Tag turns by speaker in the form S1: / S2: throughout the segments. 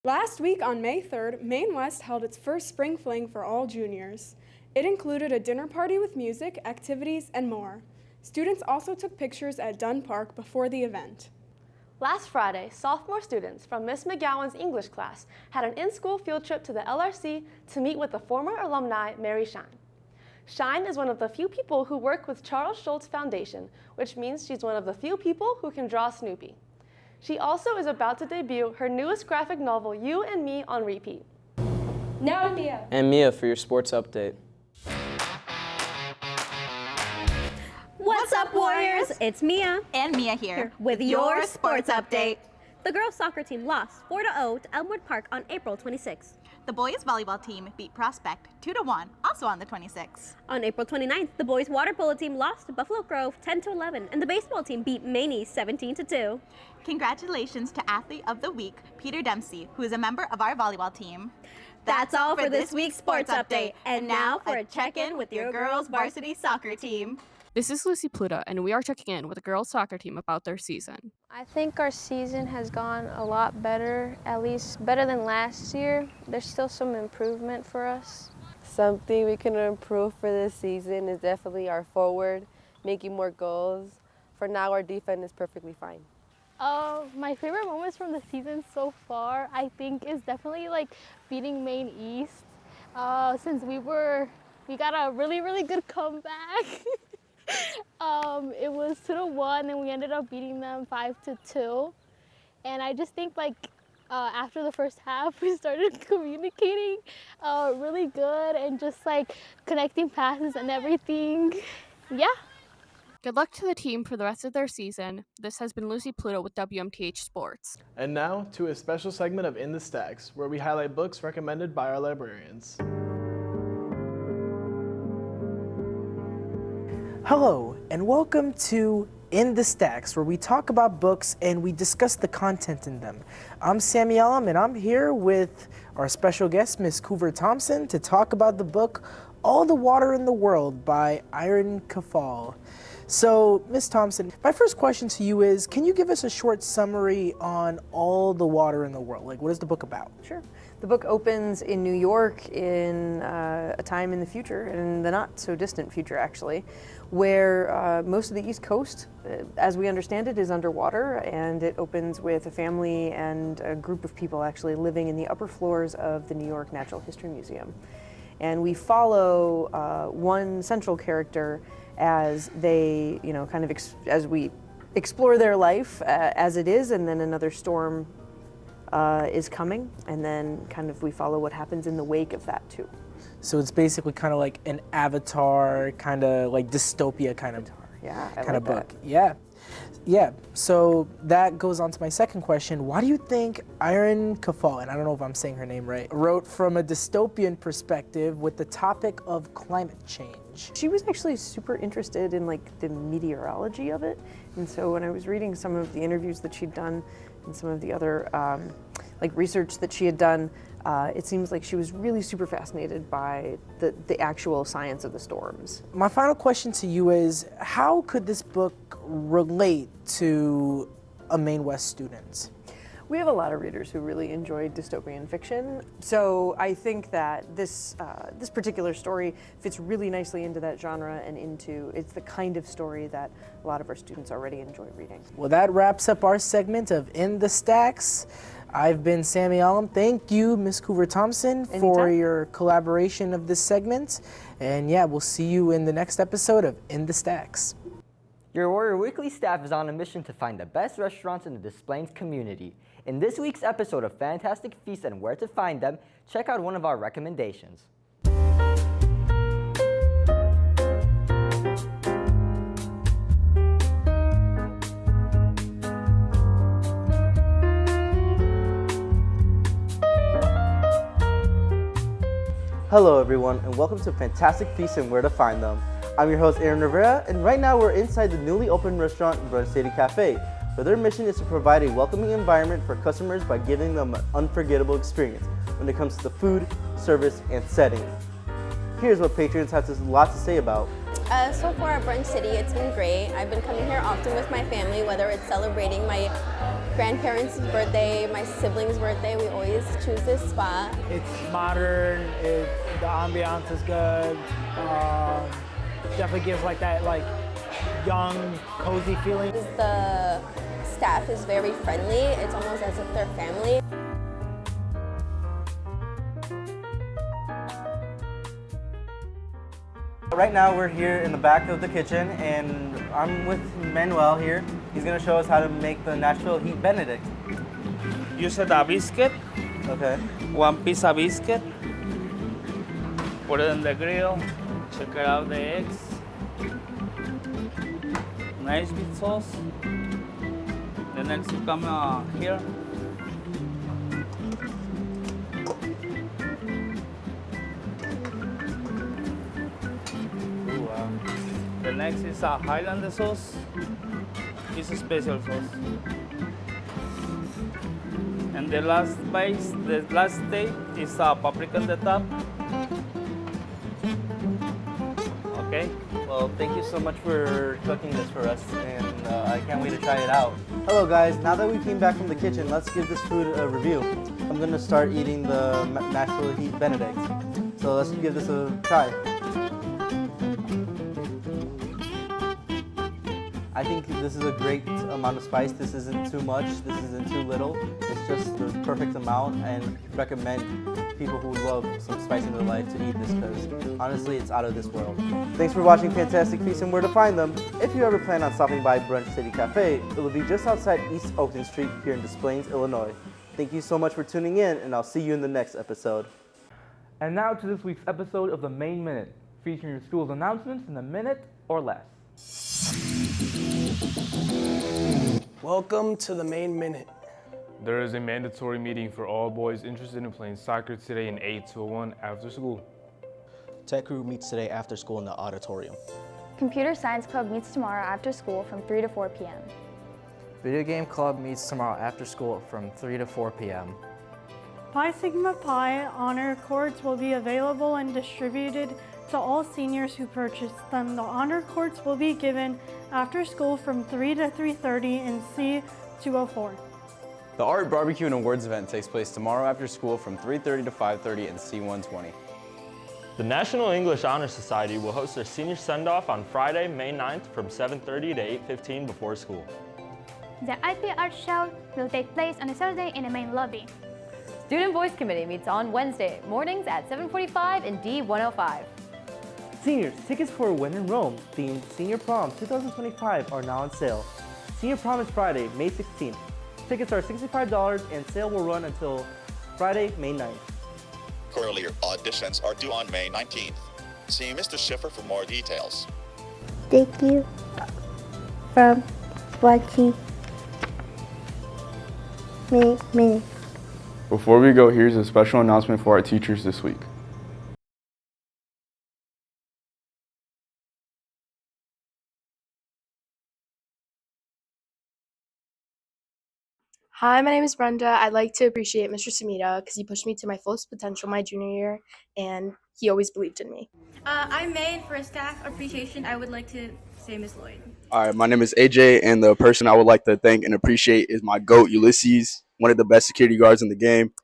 S1: Last week on May 3rd, Maine West held its first spring fling for all juniors. It included a dinner party with music, activities, and more. Students also took pictures at Dunn Park before the event.
S2: Last Friday, sophomore students from Miss McGowan's English class had an in-school field trip to the LRC to meet with the former alumni Mary Shine. Shine is one of the few people who work with Charles Schulz Foundation, which means she's one of the few people who can draw Snoopy. She also is about to debut her newest graphic novel, You and Me, on repeat.
S3: Now Mia.
S4: And Mia for your sports update.
S5: What's up, Warriors? It's Mia.
S6: And Mia here
S5: with your sports update. The girls' soccer team lost 4-0 to Elmwood Park on April 26th.
S6: The boys' volleyball team beat Prospect 2-1, also on the 26th.
S5: On April 29th, the boys' water polo team lost to Buffalo Grove 10-11, and the baseball team beat Maine 17-2.
S6: Congratulations to Athlete of the Week, Peter Dempsey, who is a member of our volleyball team.
S5: That's all for this week's sports update. And now for a check-in with your girls' varsity soccer team.
S7: This is Lucy Pluta, and we are checking in with the girls' soccer team about their season.
S8: I think our season has gone a lot better, at least better than last year. There's still some improvement for us.
S9: Something we can improve for this season is definitely our forward, making more goals. For now, our defense is perfectly fine.
S10: My favorite moments from the season so far, I think, is definitely like beating Maine East. Since we got a really, really good comeback. It was 2-1, and we ended up beating them 5-2. And I just think after the first half, we started communicating really good and just connecting passes and everything. Yeah.
S7: Good luck to the team for the rest of their season. This has been Lucy Pluto with WMTH Sports.
S11: And now to a special segment of In the Stacks, where we highlight books recommended by our librarians.
S12: Hello, and welcome to In the Stacks, where we talk about books and we discuss the content in them. I'm Sammy Elam, and I'm here with our special guest, Ms. Coover Thompson, to talk about the book All the Water in the World by Erin Kafal. So, Ms. Thompson, my first question to you is, can you give us a short summary on All the Water in the World? What is the book about?
S13: Sure. The book opens in New York in a time in the future, in the not so distant future actually, where most of the East Coast, as we understand it, is underwater, and it opens with a family and a group of people actually living in the upper floors of the New York Natural History Museum. And we follow one central character as they, as we explore their life as it is, and then another storm is coming, and then we follow what happens in the wake of that too.
S12: So it's basically kind of like an Avatar, kind of like dystopia kind of book. Yeah. So that goes on to my second question. Why do you think Erin Kafal, and I don't know if I'm saying her name right, wrote from a dystopian perspective with the topic of climate change?
S13: She was actually super interested in the meteorology of it, and so when I was reading some of the interviews that she'd done and some of the other research that she had done, it seems like she was really super fascinated by the actual science of the storms.
S12: My final question to you is, how could this book relate to a Maine West student?
S13: We have a lot of readers who really enjoy dystopian fiction, so I think that this particular story fits really nicely into that genre and it's the kind of story that a lot of our students already enjoy reading.
S12: Well, that wraps up our segment of In the Stacks. I've been Sammy Elam. Thank you, Ms. Coover Thompson, for your collaboration of this segment. And yeah, we'll see you in the next episode of In the Stacks.
S14: Your Warrior Weekly staff is on a mission to find the best restaurants in the Des Plaines community. In this week's episode of Fantastic Feasts and Where to Find Them, check out one of our recommendations.
S15: Hello everyone, and welcome to Fantastic Feasts and Where to Find Them. I'm your host Aaron Rivera, and right now we're inside the newly opened restaurant Run City Cafe, where their mission is to provide a welcoming environment for customers by giving them an unforgettable experience when it comes to the food, service, and setting. Here's what patrons have a lot to say about
S16: So far at Brunch City, it's been great. I've been coming here often with my family, whether it's celebrating my grandparents' birthday, my siblings' birthday. We always choose this spot.
S17: It's modern, the ambiance is good. Definitely gives like that young, cozy feeling.
S16: The staff is very friendly. It's almost as if they're family.
S15: Right now we're here in the back of the kitchen and I'm with Manuel here. He's gonna show us how to make the Nashville Heat Benedict.
S18: Use a biscuit.
S15: Okay.
S18: One piece of biscuit. Put it in the grill. Check it out the eggs. Nice with sauce. The next you come here. The next is a Highlander sauce. It's a special sauce. And the last base, the last stage is a paprika on the top. Okay.
S15: Well, thank you so much for cooking this for us, and I can't wait to try it out. Hello guys, now that we came back from the kitchen, let's give this food a review. I'm gonna start eating the Nashville Heat Benedict. So let's give this a try. I think this is a great amount of spice. This isn't too much, this isn't too little. It's just the perfect amount, and recommend people who love some spice in their life to eat this because honestly it's out of this world. Thanks for watching Fantastic Feasts and Where to Find Them. If you ever plan on stopping by Brunch City Cafe, it will be just outside East Oakland Street here in Des Plaines, Illinois. Thank you so much for tuning in, and I'll see you in the next episode.
S19: And now to this week's episode of the Maine Minute, featuring your school's announcements in a minute or less.
S12: Welcome to the Maine Minute.
S20: There is a mandatory meeting for all boys interested in playing soccer today in 8-1 after school.
S21: Tech Crew meets today after school in the auditorium.
S22: Computer Science Club meets tomorrow after school from 3 to 4 p.m.
S23: Video Game Club meets tomorrow after school from 3 to 4 p.m.
S24: Pi Sigma Pi honor cords will be available and distributed to all seniors who purchase them. The honor cords will be given after school from 3 to 3:30 in C204.
S4: The Art Barbecue and Awards event takes place tomorrow after school from 3:30 to 5:30 in C120.
S25: The National English Honor Society will host their senior send-off on Friday, May 9th from 7:30 to 8:15 before school.
S26: The IP Art Show will take place on a Saturday in the main lobby.
S27: Student Voice Committee meets on Wednesday mornings at 7:45 in D105.
S15: Seniors, tickets for When in Rome themed Senior Prom 2025 are now on sale. Senior Prom is Friday, May 16th. Tickets are $65 and sale will run until Friday, May 9th.
S28: Earlier auditions are due on May 19th. See Mr. Schiffer for more details.
S29: Thank you for watching Maine Minute.
S30: Before we go, here's a special announcement for our teachers this week.
S31: Hi, my name is Brenda. I'd like to appreciate Mr. Samita because he pushed me to my fullest potential my junior year, and he always believed in me.
S32: I'm May, and for a staff appreciation, I would like to say Ms. Lloyd.
S33: All right, my name is AJ, and the person I would like to thank and appreciate is my GOAT, Ulysses, one of the best security guards in the game.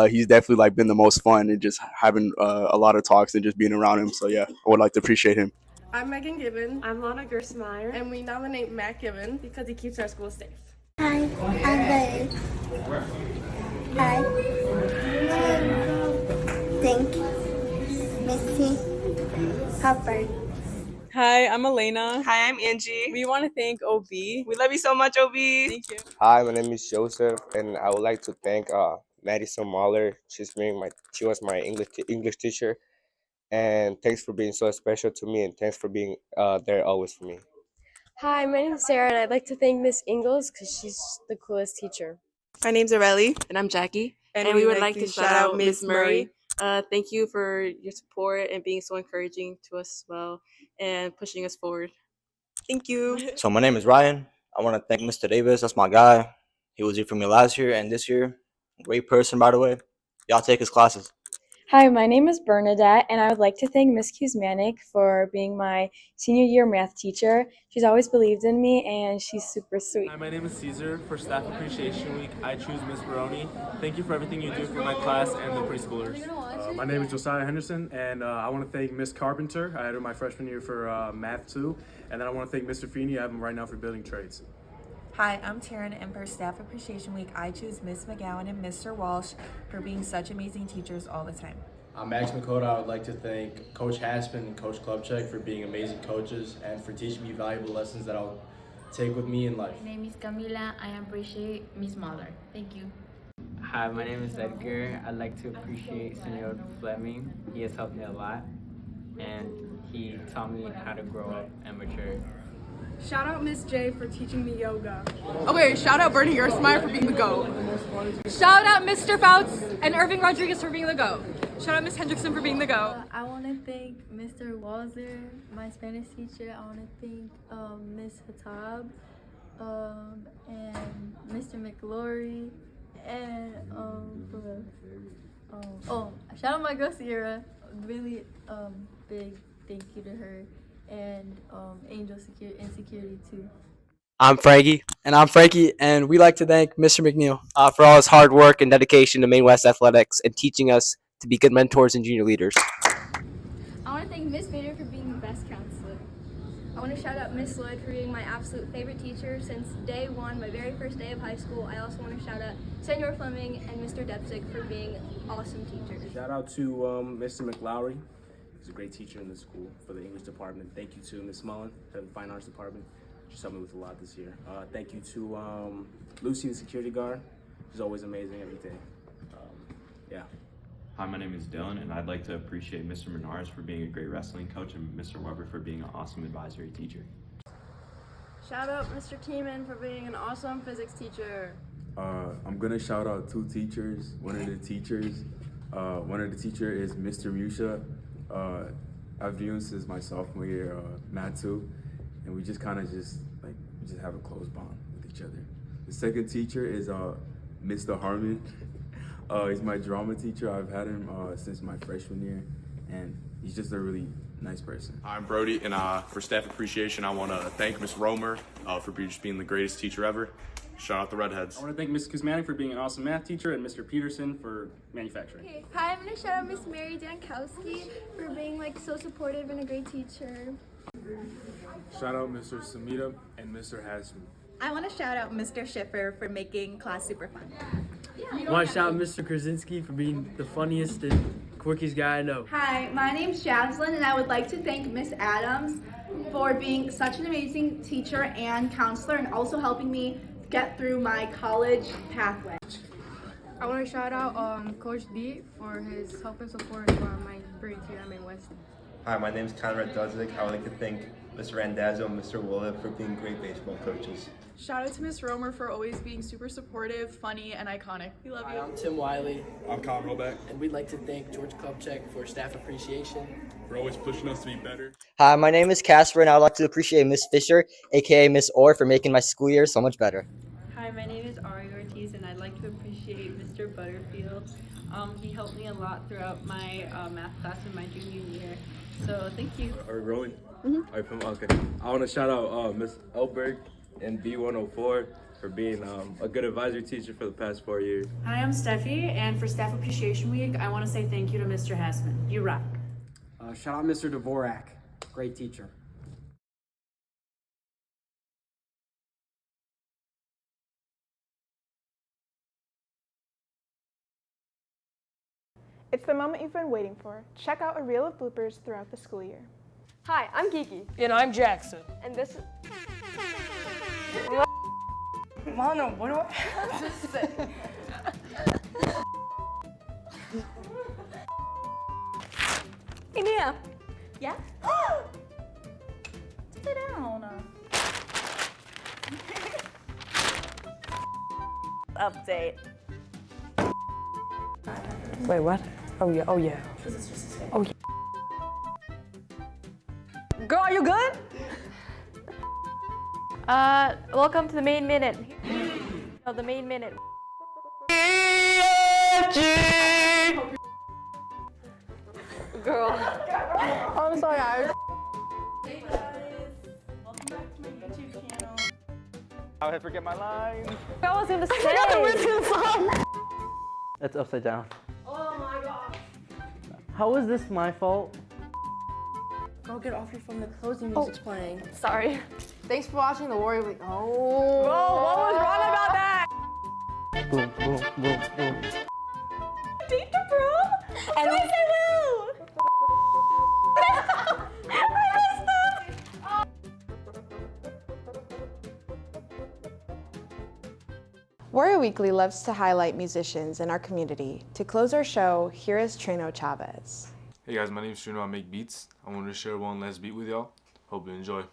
S33: He's definitely been the most fun and just having a lot of talks and just being around him. So yeah, I would like to appreciate him.
S34: I'm Megan Gibbon. I'm Lana Gersmeyer. And we nominate Matt Gibbon because he keeps our school safe.
S29: Hi, I'm Betty. Hi. Thank Missy Hopper.
S35: Hi, I'm Elena. Hi, I'm Angie. We want to thank OB. We love you so much, OB. Thank you.
S36: Hi, my name is Joseph, and I would like to thank Madison Mahler. She was my English teacher, and thanks for being so special to me, and thanks for being there always for me.
S31: Hi, my name is Sarah, and I'd like to thank Miss Ingalls because she's the coolest teacher.
S35: My name's Aurelie. And I'm Jackie. And we would like to shout out Ms. Murray. Thank you for your support and being so encouraging to us as well and pushing us forward. Thank you.
S37: So my name is Ryan. I want to thank Mr. Davis. That's my guy. He was here for me last year and this year. Great person, by the way. Y'all take his classes.
S1: Hi, my name is Bernadette, and I would like to thank Ms. Kuzmanik for being my senior year math teacher. She's always believed in me, and she's super sweet.
S2: Hi, my name is Caesar. For Staff Appreciation Week, I choose Ms. Baroni. Thank you for everything you do for my class and the preschoolers.
S3: My name is Josiah Henderson, and I want to thank Ms. Carpenter. I had her my freshman year for math too, and then I want to thank Mr. Feeney. I have him right now for building trades.
S5: Hi, I'm Taryn, and for Staff Appreciation Week, I choose Ms. McGowan and Mr. Walsh for being such amazing teachers all the time.
S6: I'm Max McCoda. I would like to thank Coach Haspin and Coach Klubchek for being amazing coaches and for teaching me valuable lessons that I'll take with me in life.
S7: My name is Camila. I appreciate Miss Muller. Thank you.
S8: Hi, my name is Edgar. I'd like to appreciate Senor Fleming. He has helped me a lot, and he taught me how to grow up and mature.
S34: Shout out Miss J for teaching me yoga.
S9: Okay, shout out Bernie Gersmeyer for being the GOAT. Shout out Mr. Fouts and Irving Rodriguez for being the GOAT. Shout out Miss Hendrickson for being the GOAT.
S10: I want to thank Mr. Walzer, my Spanish teacher. I want to thank Miss Hatab and Mr. McLaury and shout out my girl Sierra. Really big thank you to her. And Angel Security too.
S11: I'm Frankie.
S12: And I'm Frankie, and we'd like to thank Mr. McNeil for all his hard work and dedication to Maine West Athletics and teaching us to be good mentors and junior leaders.
S13: I want to thank Miss Vader for being the best counselor. I want to shout out Miss Lloyd for being my absolute favorite teacher since day one, my very first day of high school. I also want to shout out Senor Fleming and Mr. Depsick for being awesome teachers.
S3: Shout out to Mr. McLaury. He's a great teacher in the school for the English department. Thank you to Miss Mullen for the Fine Arts department. She's helped me with a lot this year. Thank you to Lucy, the security guard. She's always amazing every day. Yeah.
S14: Hi, my name is Dylan, and I'd like to appreciate Mr. Menards for being a great wrestling coach and Mr. Weber for being an awesome advisory teacher.
S34: Shout out Mr. Tiemann for being an awesome physics teacher.
S30: I'm gonna shout out two teachers. One of the teacher is Mr. Musha. I've known since my sophomore year, math too, and we just kind of just have a close bond with each other. The second teacher is Mr. Harmon. He's my drama teacher. I've had him since my freshman year, and he's just a really nice person.
S16: I'm Brody, and for staff appreciation, I want to thank Miss Romer for just being the greatest teacher ever. Shout out the Redheads.
S3: I want to thank Ms. Kuzmanik for being an awesome math teacher and Mr. Peterson for manufacturing.
S13: Okay. Hi, I'm going to shout out Miss Mary Dankowski for being so supportive and a great teacher.
S3: Shout out Mr. Samita and Mr. Hasman.
S17: I want to shout out Mr. Schiffer for making class super fun.
S18: I want to shout out Mr. Krasinski for being the funniest and quickest guy I know.
S19: Hi, my name's Jaslyn, and I would like to thank Miss Adams for being such an amazing teacher and counselor and also helping me get through my college pathway.
S32: I want to shout out Coach D for his help and support for my grades here at Maine West.
S38: Hi, my name is Conrad Dudzik. I would like to thank Mr. Randazzo and Mr. Willett for being great baseball coaches.
S34: Shout out to Miss Romer for always being super supportive, funny, and iconic. We love you.
S39: Hi, I'm Tim Wiley.
S16: I'm Colin Roback.
S39: And we'd like to thank George Klubchek for staff appreciation.
S16: For always pushing us to be better.
S12: Hi, my name is Casper, and I would like to appreciate Miss Fisher, aka Miss Orr, for making my school year so much better.
S40: Hi, my name is Ari Ortiz, and I'd like to appreciate Mr. Butterfield. He helped me a lot throughout my math class in my junior year. So thank you.
S3: Are we rolling? Mm-hmm. Okay. I want to shout out Miss Elberg and B104 for being a good advisory teacher for the past 4 years.
S41: Hi, I'm Steffi, and for Staff Appreciation Week, I want to say thank you to Mr. Hassman. You rock.
S18: Shout out Mr. Dvorak, great teacher.
S42: It's the moment you've been waiting for. Check out a reel of bloopers throughout the school year.
S43: Hi, I'm Kiki.
S44: And I'm Jackson.
S43: And this is...
S44: Mono, what do I have to say?
S43: Hey, Mia.
S40: Yeah?
S43: Sit down.
S40: Update.
S44: Wait, what? Oh yeah. Oh yeah.
S43: Girl, are you good?
S27: Welcome to the Maine Minute. Oh, the Maine Minute.
S43: Girl.
S44: I'm sorry, guys.
S38: Hey guys, welcome back to my YouTube channel. How did I forget my line?
S43: I was gonna say.
S1: It's upside down.
S43: Oh my god.
S1: How is this my fault?
S34: Girl, get off your phone. The closing music's playing.
S43: Sorry.
S44: Thanks for watching the Warrior Week. Oh.
S43: Bro, what was wrong about that?
S1: Boom, boom, boom, boom.
S43: Date the bro? And yes, I will.
S42: Warrior Weekly loves to highlight musicians in our community. To close our show, here is Trino Chavez.
S2: Hey guys, my name is Trino. I make beats. I wanted to share one last beat with y'all. Hope you enjoy.